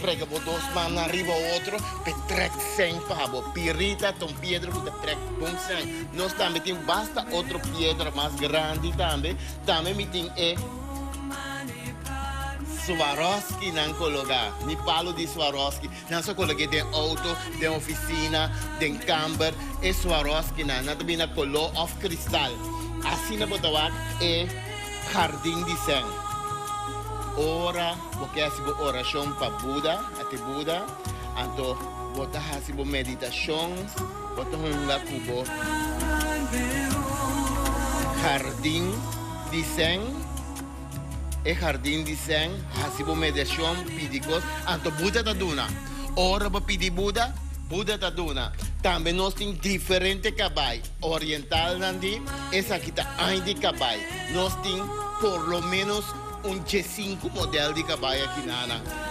Speaker 7: frega dois mãos na riba outro, pe trago sangue para bo pirita tom pedra que tá trago bom sangue. Nós também tem basta outro pedra mais grande também me tem Swarovski não coloca, ni palo de Swarovski, não só coloquei de auto, de oficina, de camper, é Swarovski não também na color of cristal. Assim na botawak é jardim de sangue. Ora, porque é a oração para Buda, até Buda, então bota a meditação, bota lá cubo, jardim de sangue. E jardim de sangue, hasibo meditação, pedicos, anto Buda da duna. Ora para pedir Buda da duna. Também nós temos diferentes cabai. Oriental nandi, essa aqui tá ainda cabai. Nós temos por lo menos 5 modelos de cabai aqui na.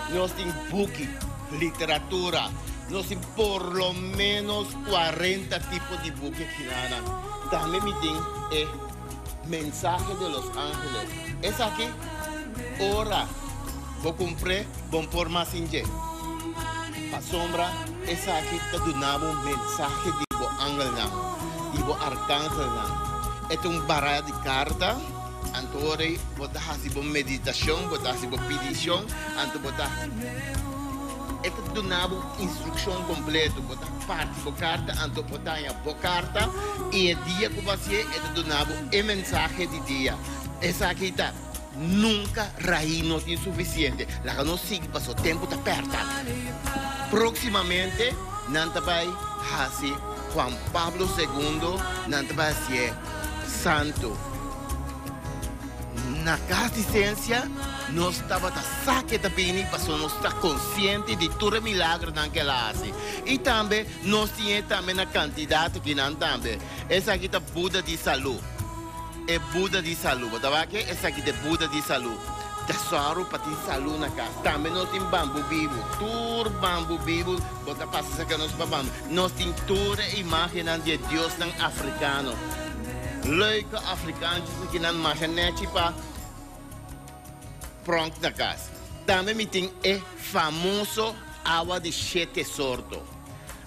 Speaker 7: Nós temos book, literatura. Nós temos por lo menos 40 tipos de book aqui na. Também me tem mensagem de Los Ángeles. Essa aqui ora, vou comprar, vou pôr mais em dia. A sombra, essa aqui está dando um mensagem de bo angel não, de bo arcángel não. É um baralho de carta, então botar assim bo meditação, botar assim bo petição, então botar é dando instrução completa, botar parte bo carta, então botar a bo carta e o dia que você é dando a mensagem de dia. Essa aqui está nunca raí não tem suficiente. Lá não sigue, passou o tempo está perto. Proximamente, não vai fazer Juan Pablo II, não vai ser santo. Na casa de ciência, nós estava saque também, passou nós está consciente de todo o milagre naquela fase. E também nós tínhamos também a quantidade que não também. Essa aqui está Buda de saúde. É Buda de saúde, tá vendo? Essa aqui é Buda de saúde. Tesouro para ter saúde na casa. Também nós temos bambu vivo. Tur bambu vivo, bota para sacar nós para bambu. Nós temos toda a imagem de Deus africano. Leuke africanos que não imaginam para pronto na casa. Também tem o famoso água de 7 sortos.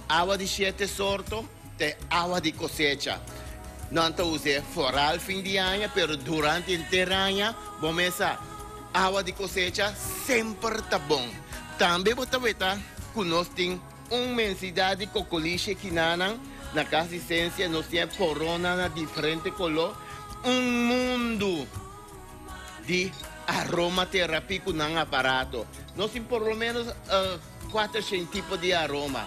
Speaker 7: Água de 7 sortos é água de cosecha. Não usa fora ao fim de ano, mas durante o inteiro ano, vamos a água de cosecha sempre está bom. Também você vê que nós temos uma imensidade de cocoliche que na casa de ciência, nós temos corona na diferente color, mundo de aromaterapia com um aparato. Nós temos por lo menos 400 tipos de aroma.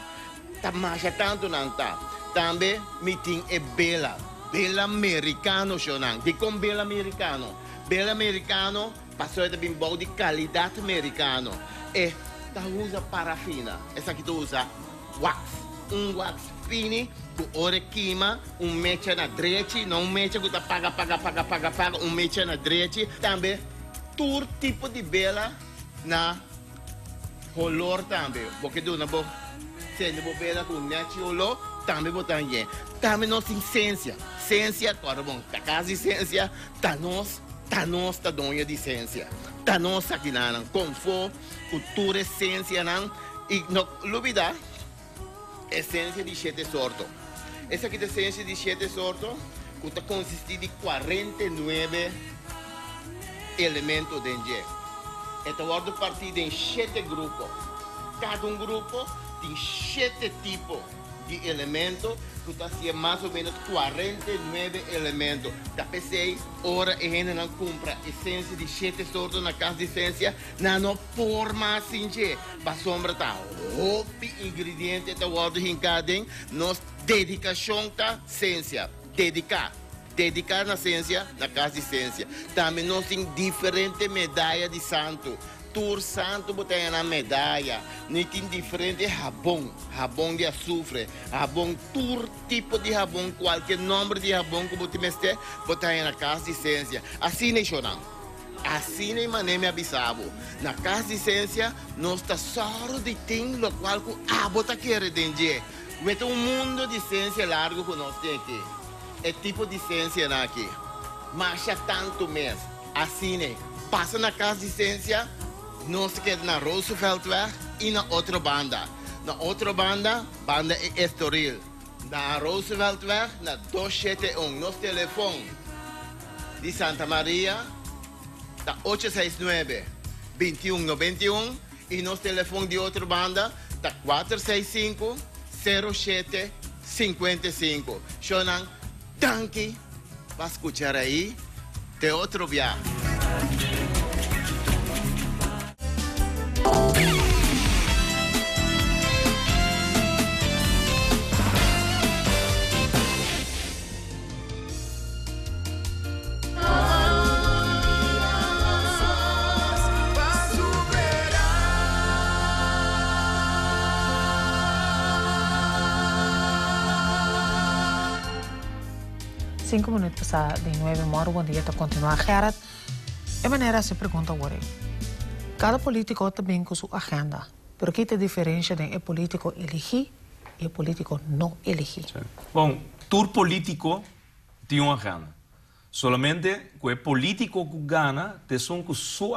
Speaker 7: Mas tanto não está. Também me tem bela americano, de como bela americano. Bela americano, passou de bimbo de qualidade americano. E tá usa parafina. Essa aqui tu usa wax. Wax fino, com ore queima, mecha na direita, não mecha que tu paga, mecha na direita. Também, todo tipo de bela na color também. Porque tu não pode ser bela com net olor, também botar em. Também nós temos ciência. Ciência, agora bom, a casa de ciência, tá dona de ciência. Tá nós aqui não, conforto, cultura, ciência não, e não dúvida. Essência de 7 sortos. Essa aqui é a essência de 7 sortos. que consiste de 49 elementos dentro. Esta ordem partida em 7 grupos. Cada grupo tem 7 tipos de elementos, que está mais ou menos 49 elementos. Da PC, ora a gente não compra essência de 7 sortos na casa de essência, não forma assim, para sombra tá roupa ingrediente da ordem em cada nós dedicação da ciência, dedicar na ciência, na casa de ciência. Também nós temos diferentes medalhas de santo. Tur santo botar na medalha, nós temos diferente rabão de açúcar, rabão, tur tipo de rabão, qualquer nome de rabão que você mestre, botar na casa de ciência. Assim é chorão. Assim é maneira abissavo. Na casa de ciência, nós estamos só de tem lo qual que a bota quer entender. Mas um mundo de ciência largo que nós temos aqui. É tipo de ciência aqui. Marcha tanto mês. Assim é. Passa na casa de ciência, nós queremos na Rooseveltweg e na outra banda. Na outra banda é Estoril. Na Rooseveltweg, na 271. Nosso telefone de Santa Maria, da 869-2191. E nosso telefone de outra banda, da 465-0755. Shonan, danke, para escutar aí, de outro viagem.
Speaker 1: Cinco minutos de 9h, bom dia, está continuar. Gerard, de maneira se pergunta agora. Cada político também com sua agenda, pero que tem diferença entre o político elegir e o político não elegir?
Speaker 2: Bom, todo político tem uma agenda. Solamente o político que ganha tem sua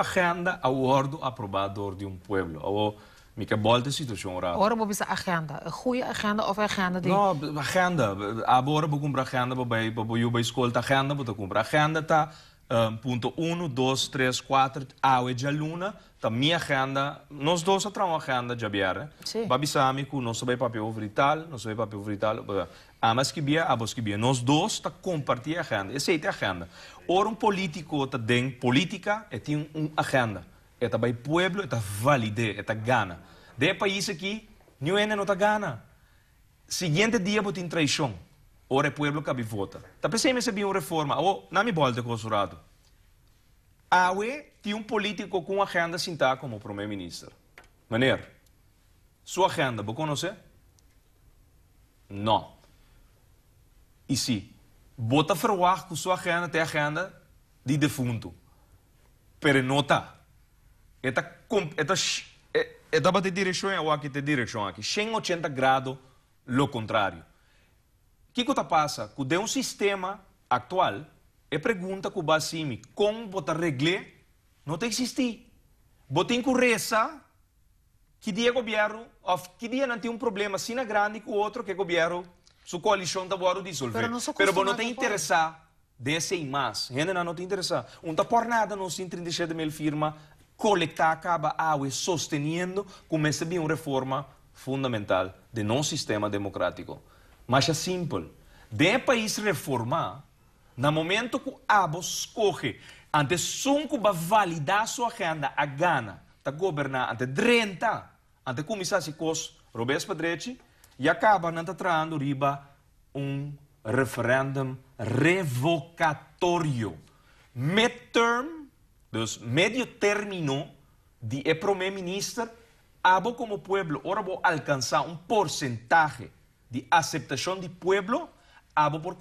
Speaker 2: agenda ao ordem aprovada de um povo. Mica volta situação ora.
Speaker 1: Ora vou pensar agenda, a goeie agenda of agenda die?
Speaker 2: Não, agenda. Agora vou comprar agenda para ir para escola agenda, vou comprar agenda tá ponto 1, 2, 3, 4, a de aluna, tá minha agenda, nós dois atrás agenda já vier. Babisami que nós vai papel vital, amas que via, abos que via. Nós dois tá compartilhar agenda. Essa é a agenda. Ora um político tá dentro política e tem agenda. Eta vai pueblo, eta valide, eta gana. De país aqui, ninguém não tá gana. Seguinte dia, vou ter traição. Ora, o pueblo que vota. Tá pensando se uma reforma. Não me volta com o surado. Aue, tem político com agenda sentar como primeiro-ministro. Maneiro. Sua agenda, você conhece? Não. E se? Bota verwacht que sua agenda tem agenda de defunto. Pero não tá. Esta bate direção ou aqui tem direção aqui. 180 graus, lo contrário. O que está passa? Que de um sistema atual, é pergunta que o basimi, como você regula, não tem existir. Você tem que rezar que dia governo, ou que dia não tem um problema assim grande que o outro que o governo, sua coalição está bom dissolver. Pero não tem interessar desse e mais. Ainda não tem interessar. Não está por nada, não se 37 mil firmas. Colectar acaba água sustenindo como essa é uma reforma fundamental de nosso sistema democrático. Mas é simples. De país reformar, no momento que a escolhe, antes que vai validar sua agenda, a gana, de governar, ante 30, ante começar a cos Robes Padreci, e acaba trazendo riba referendum revocatório. Midterm, dus medio término de primeiro-ministro, abo como pueblo, ahora vou alcançar porcentaje de aceptação do pueblo, abo por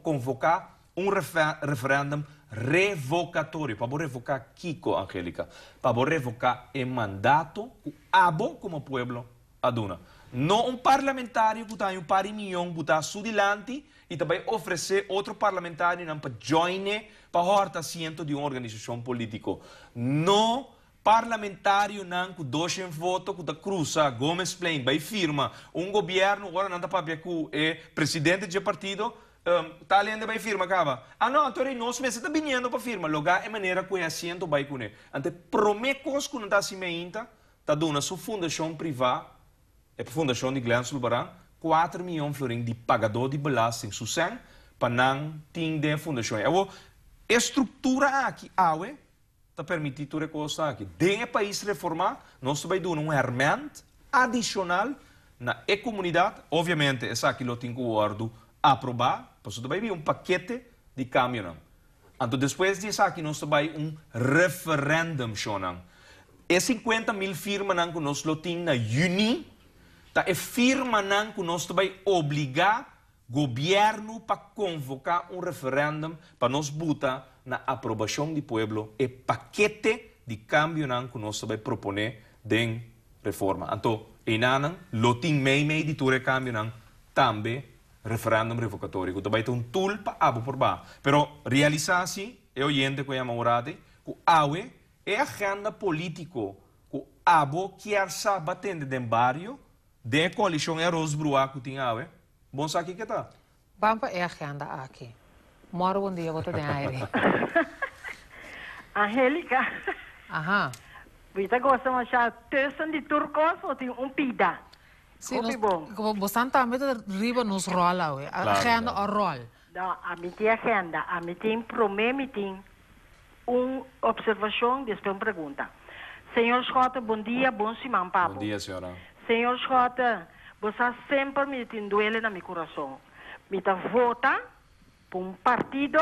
Speaker 2: convocar referendum revocatório, para revocar Kiko, Angélica, para revocar o mandato que abo como pueblo aduna. Não parlamentário que tem par milhão que está sudilante e também oferecer outro parlamentário para joine para horta assento de uma organização política. Não parlamentário não que doce voto que cruza Gomes Plain vai firma governo agora não está para ver que é presidente de partido tá além vai firma acaba. Ah não, então nós meses tá vindo para firma, lugar é maneira que é assento vai com ele. Ante promecos que não tá se meinta, tá dando sua fundação privada, é a fundação de Glenn Sulbaran, 4 milhões de florins de pagador de belasting, Susan, para não ter fundação. A estrutura aqui, tá permitido recostar aqui. Dentro do país reformar, nós vai dar um ferramenta adicional na comunidade. Obviamente, essa aqui lo tem que o aprovar, porque vai vir paquete de cambio. Então, depois disso aqui, nós vai referendum. É 50 mil firmas que nós lo temos na Uni, tá é firma que nós vai obrigar o governo para convocar referendum para nós botar na aprovação do povo e paquete de cambio que nós vai propor de reforma. Então, Inanan, loting meio de tudo cambio também referendum revocatório. Que vai ter tool para abo por ba. Pero realizar assim, é oyente que chama orade, que awe é agenda político que abo quer saber batendo de barrio de coalição é Rosbrua que tem awe. Bom sabe que tá?
Speaker 1: Bampa é agenda aqui. Moro um dia você tem aire.
Speaker 8: Angélica.
Speaker 1: Aham.
Speaker 8: Você gosta de achar tussen de turcos ou tem pida?
Speaker 1: Sim, você também riba nos rola, agenda ou rol?
Speaker 8: Não, a mim tem agenda, a mim tem meeting, observação, depois pergunta. Senhor Schota, bom dia, bom semana, papo.
Speaker 2: Bom dia, senhora.
Speaker 8: Senhor Schota, você sempre me tem duele no meu coração. Me tá vota por partido,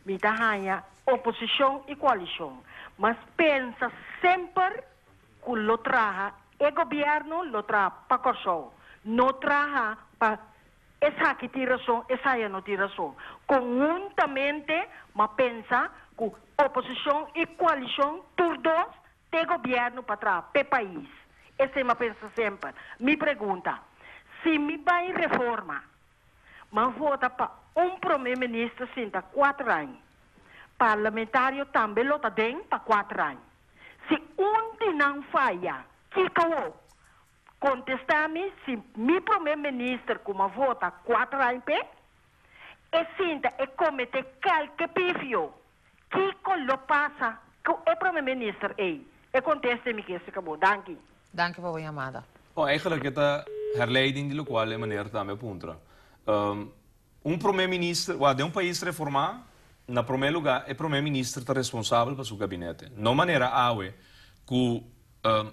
Speaker 8: me tá ganha oposição e coalição. Mas pensa sempre que lo traga o governo, lo traga para corso. Não traga para essa que tira razão, essa não tira razão. Conjuntamente, mas pensa que oposição e coalição, todos têm governo para trás, para o país. Esse me pensa sempre. Me pergunta, se me vai reforma, mas vota para primeiro-ministro, 4 anos. Parlamentário também lo está dentro para 4 anos. Se de não falha, que caiu? Contestar-me se meu primeiro-ministro, como vota 4 anos, e sinta e comete qualquer pifio, que lo passa com o primeiro-ministro, e conteste-me que isso acabou. Danke.
Speaker 1: Danke voor uw chamada.
Speaker 2: Eigenlijk is het herleiding die quale manier também puntra. Primeiro-ministro, de país reformar, na primeiro lugar, o primeiro-ministro está responsável pelo seu gabinete. Não maneira que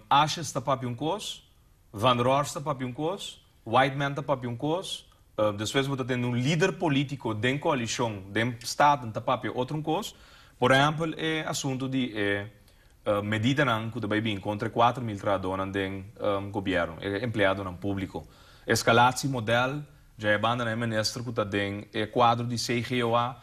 Speaker 2: Ashe está para um cos, Van Roor está para um cos, Whiteman está para um cos, depois você tem líder político da coalição, do Estado, está para outro cos. Por exemplo, é assunto de medida que vai vir contra 4 mil trabalhadores do governo, empregado no público. Escalatie model, já é banda na ministra que tem quadro de CGOA,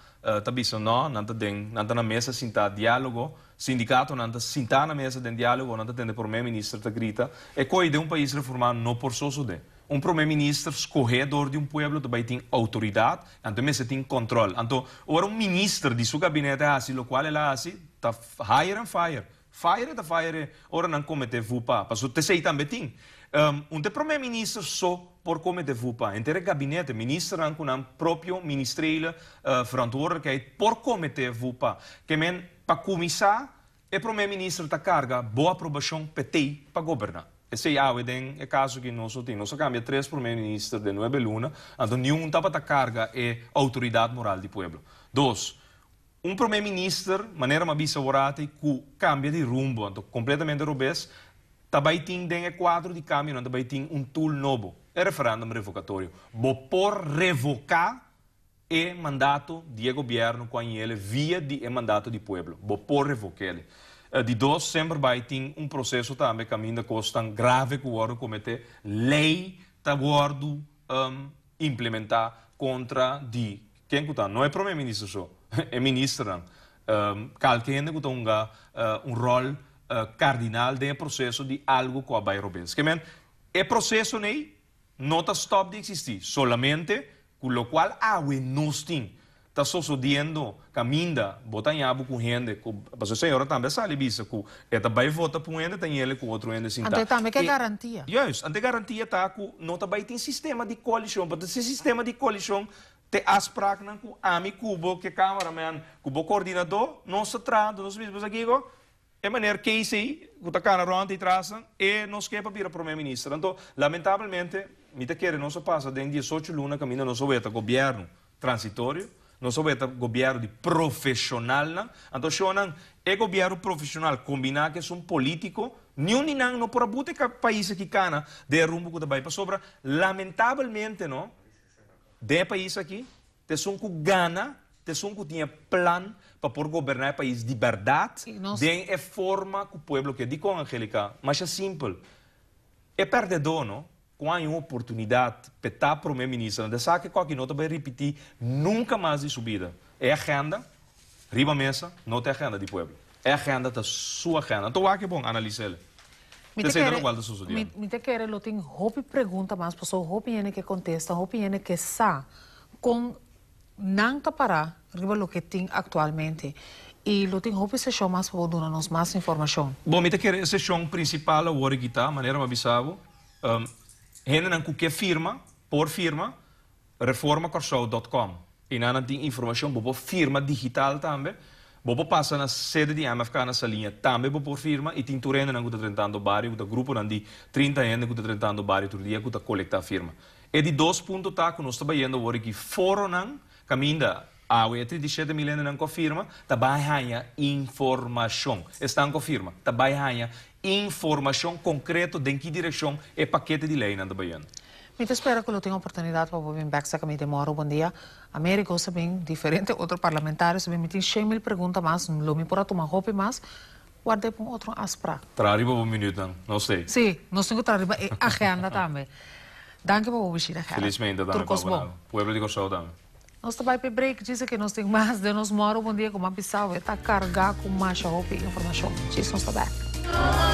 Speaker 2: tabiso não na mesa sentar diálogo, sindicato não sentar na mesa de diálogo, não tem o primeiro-ministro que grita, e coisa de país reformado não por só de. Primeiro-ministro escorredor de povo que vai ter autoridade, então mesa tem controle. Então, ora ministro de seu gabinete assim, o qual ele assim, tá hire and fire. Fire, ora não comete vupa, porque você sei também tem. Primeiro-ministro só por cometer vupa, entre o gabinete, ministro com um próprio ministerial verantwoordelijkheid por cometer vupa, que men para começar, o primeiro-ministro está carga boa aprovação PT para governar. Esse é o caso que nós temos. Nós cambiamos 3 primeiros-ministros de 9 lunas, então nenhum está para carga é autoridade moral do povo. 2. Primeiro-ministro, maneira mais bisavorata, que cambia de rumbo, então completamente rubês, também tem quadro de caminho, também tem tool novo, é referendum revocatório. Por revocar o mandato do governo quando ele via de mandato do povo. Por revocar ele. De 2, sempre vai ter processo também caminho de coisa tão grave que o órgão comete, lei está órgão implementar contra de quem que não é primeiro-ministro só. É ministro, qualquer que tenha rol cardinal do processo de algo que vai robes. Que o processo não está stop de existir, solamente com o qual nós temos. Está sucedendo, caminha, botar em abo com gente, porque a senhora também sabe isso, que ela vai votar por gente, tem ele com outro gente.
Speaker 1: Então também que garantia.
Speaker 2: Yes, ante garantia está que não vai ter sistema de coalição, porque esse sistema de coalição Te afspraak nan ku ami kubo que cameraman, kubo coordenador, não se trata, nós vimos aqui go, é maneira que se o tacana ronda e traçam e nos quer para vir a primeiro-ministro. Então, lamentavelmente, me te quer não se passa dentro de 18 luna caminho não soubeta governo transitório, não soubeta governo de profissional, então chonan é governo profissional combinar que é um político nenhum não por abuter que país aqui cana de rumbo que vai para sobra lamentavelmente não de país aqui te são que gana te são que tinha plano para por governar o país de verdade de é forma que o povo que digo Angélica mas é simples é perdedor não quando há uma oportunidade para estar primeiro-ministro de saber que qualquer nota vai repetir nunca mais de subida é agenda riba mesa não tem agenda do povo é agenda da sua agenda. Então, é bom analisar.
Speaker 1: Me te quer, eu tenho roupa pergunta, mas pessoa roupa que contesta, roupa que sabe com não parar riba o que tem atualmente. E eu tenho roupa sessão mais para dar-nos mais informação.
Speaker 2: Bom, me te quer a sessão principal, o hora que está, maneira mais bisavo, ainda não qualquer firma, por firma, reformacorshow.com. E não tem informação, bobo firma digital também. Bobo passa na sede de MFK na salinha, também bobo firma e tem turena não está tentando bairro, o grupo não de 30 anos que está tentando bairro todo dia que está coletar firma. E de 2 pontos tá que nós estamos indo agora que fora não caminha a 37 mil não confirma, tá ganha informação. Estão confirma, tá ganha informação concreta de que direção é paquete de lei não está baiano.
Speaker 1: Me espero que eu tenha a oportunidade para vir back sa kami demora bom dia. América é bem diferente, outro parlamentário, se me tem 100.000 perguntas mais, não me pode tomar roupa mais, guardei para outro aspecto.
Speaker 2: Trariba um minuto, não sei.
Speaker 1: Sim, nós temos que trariba a agenda também. Danke para o bicho da agenda.
Speaker 2: Felizmente, também. Pueblo de Corsau também.
Speaker 1: Nós estamos para break, diz que nós temos mais de nós mora bom dia, como a Bissau, está carregado com mais roupa e informação. Diz nós está back.